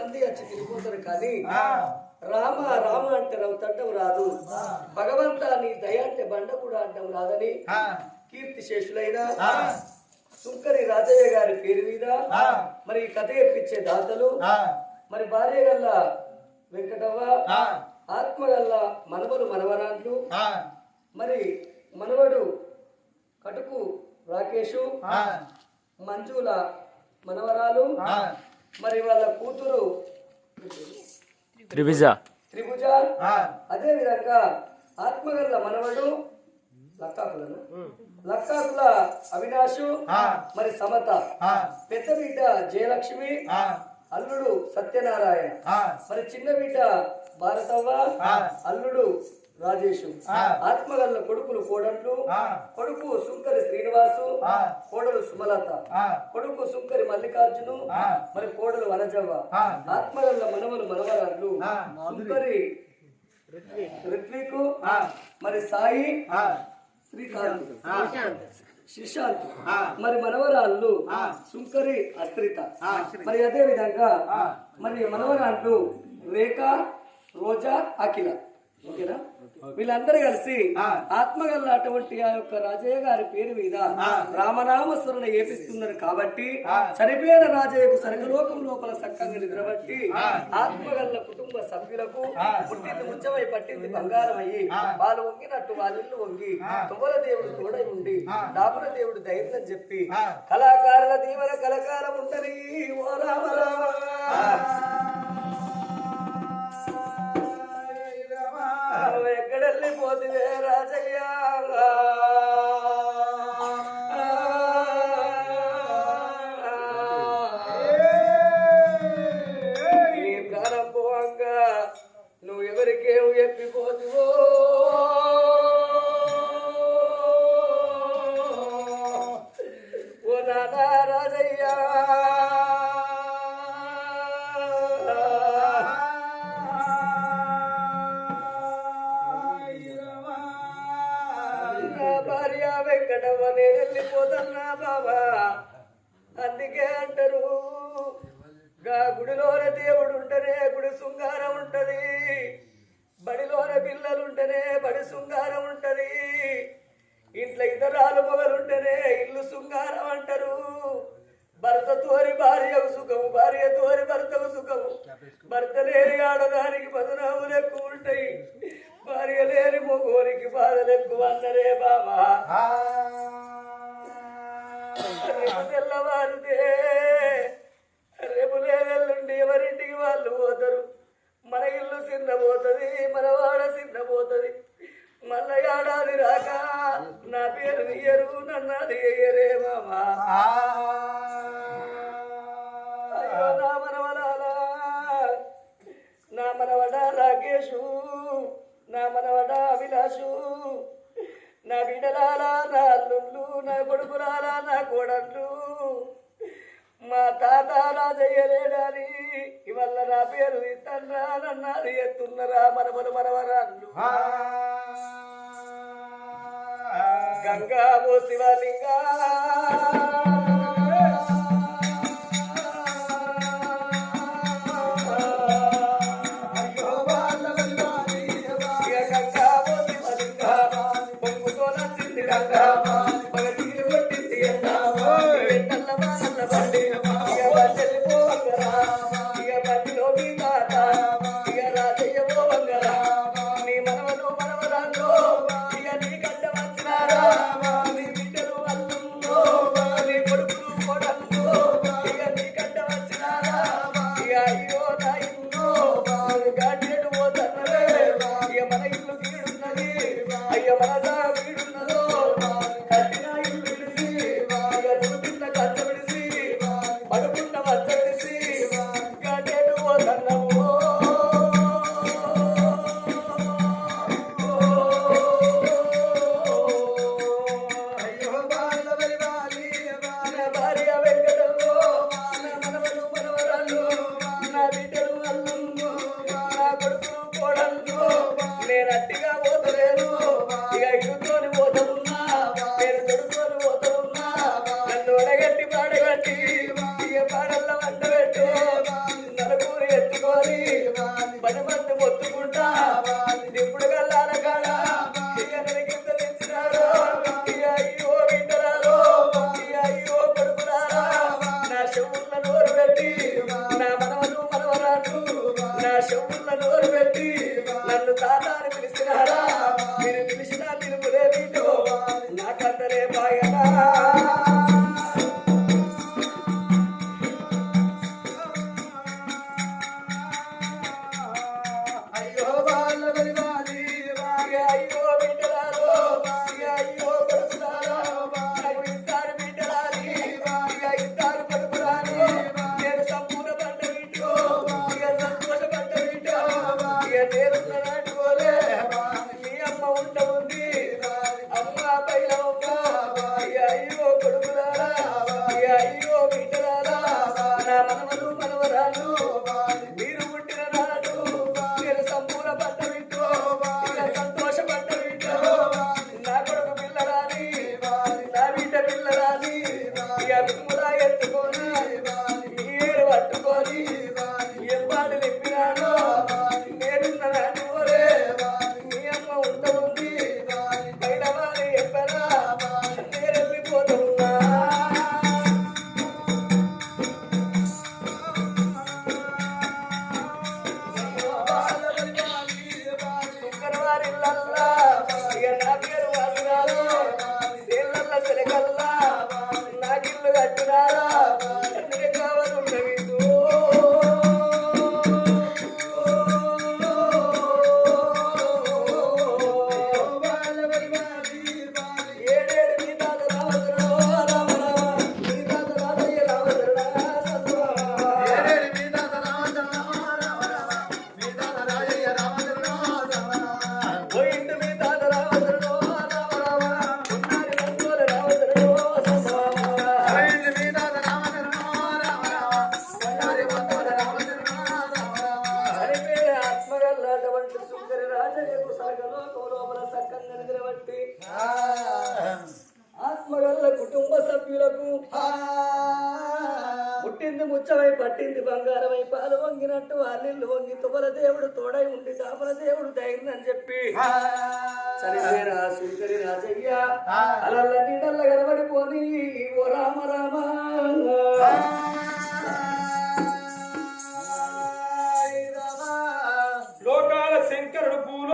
మంది వచ్చి తిరిగిపోతారు కానీ రామ రామ అంటే రవుతండం రాదు, భగవంత నీ దయ అంటే బండ కూడా అంటాం రాదని కీర్తి శేషులైన సుంకరి రాజయ్య గారి పేరు మీద మరి కథ ఎప్పించే దాతలు మరి భార్య గల్ల వెంకటవ్వ, ఆత్మ గల్ల మనవలు మనవరాండ్లు, మరి మనవడు కటుకు రాకేషు, మంజుల మనవరాలు, మరి వాళ్ళ కూతురు త్రిభుజ, అదే విధంగా ఆత్మగల్ల మనవడు లక్కాకుల అవినాషు, మరి సమత, పెద్ద బిడ్డ జయలక్ష్మి, అల్లుడు సత్యనారాయణ, మరి చిన్న బిడ్డ భారతవ్వ, అల్లుడు రాజేషు, ఆత్మగల్ల కొడుకులు కోడళ్ళు, కొడుకు సుంకరి శ్రీనివాసు, కోడలు సుమలత, కొడుకు సుంకరి మల్లికార్జును, మరి కోడలు వనజవ్వ, ఆత్మగల్ల మనవలు మనవరాళ్ళు సుంకరి రిత్వికు, మరి సాయి శ్రీకాంత్ శ్రీశాంత్, మరి మనవరాళ్ళు సుంకరి అస్త్రిత, మరి అదే విధంగా మరి మనవరాళ్ళు రేఖ, రోజా, అఖిల. ఓకేనా? వీళ్ళందరూ కలిసి ఆత్మగల్ల అటువంటి ఆ యొక్క రాజయ్య గారి పేరు మీద రామనామస్మరణ ఏపిస్తున్నారు కాబట్టి చనిపోయిన రాజయ్యకు సర్గలోకం లోపల సక్కంగా నిద్రబట్టి ఆత్మగల్ల కుటుంబ సభ్యులకు పుట్టింది ముచ్చమై పట్టింది బంగారం అయ్యి వాళ్ళు వంగినట్టు వాళ్ళిల్లు వంగి తువ్వల దేవుడు తోడై ఉండి దాపుల దేవుడు ధైర్యం చెప్పి కళాకారుల దీవెన కలకాలం ఉంటని ఓ రామ రామ ఎక్కడెళ్ళిపోతువే రాజయ్య, నీ ప్రాణం పోవంగా నువ్వు ఎవరికేమో ఎప్పిపోతువో ఓ నానా రాజయ్య, భార్య వెంకటవ్వ నేను వెళ్ళిపోతున్నా బాబా. అందుకే అంటారు గుడిలోన దేవుడు ఉంటేనే గుడి శృంగారం ఉంటది, బడిలోన పిల్లలు ఉంటేనే బడి శృంగారం ఉంటది, ఇంట్లో ఇతరాలు మొగలుంటేనే ఇల్లు శృంగారం అంటారు. భర్త తోరి భార్యకు సుఖము, భార్య తోరి భర్తకు సుఖము, భర్త లేని ఆడదానికి బదునాములు ఎక్కువ ఉంటాయి, భార్య లేని మొగోనికి బాధలు ఎక్కువ అన్నరే బాబా. రేపు తెల్లవారితే రేపు లేదెల్లుండి ఎవరింటికి వాళ్ళు పోతారు, మన ఇల్లు చిన్నపోతుంది, మన వాడ చిన్నపోతుంది, మళ్ళా ఏడాది రాక నా పేరు తీయరు, నన్ను అడిగేయరే మామా. అయ్యో నా మనవడాలా, నా మనవడ రాకేషు, నా మనవడ అభిలాషు, నా బిడ్డలాలా నా అల్లుళ్ళు, నా కొడుకులాలా నా కోడళ్ళు, మా తాత రాజయ్య లేడని ఇవల్ల నా పేరు ఇత్తన్రా, నన్నది ఎత్తున్నరా మనవలు మనవరాళ్ళు. గంగా ఓ శివలింగా కొడుకు కుటుంబ సభ్యులకు పుట్టింది ముచ్చమై పట్టింది బంగారమై పాలు వంగినట్టు వాళ్ళిల్లు వంగి తువల దేవుడు తోడై ఉండి దాపల దేవుడు ధైర్యం అని చెప్పి చనిపోయిన సుంకరి రాజయ్య అలల్ల నీడల్ల గడబడిపోని ఓ రామ రామ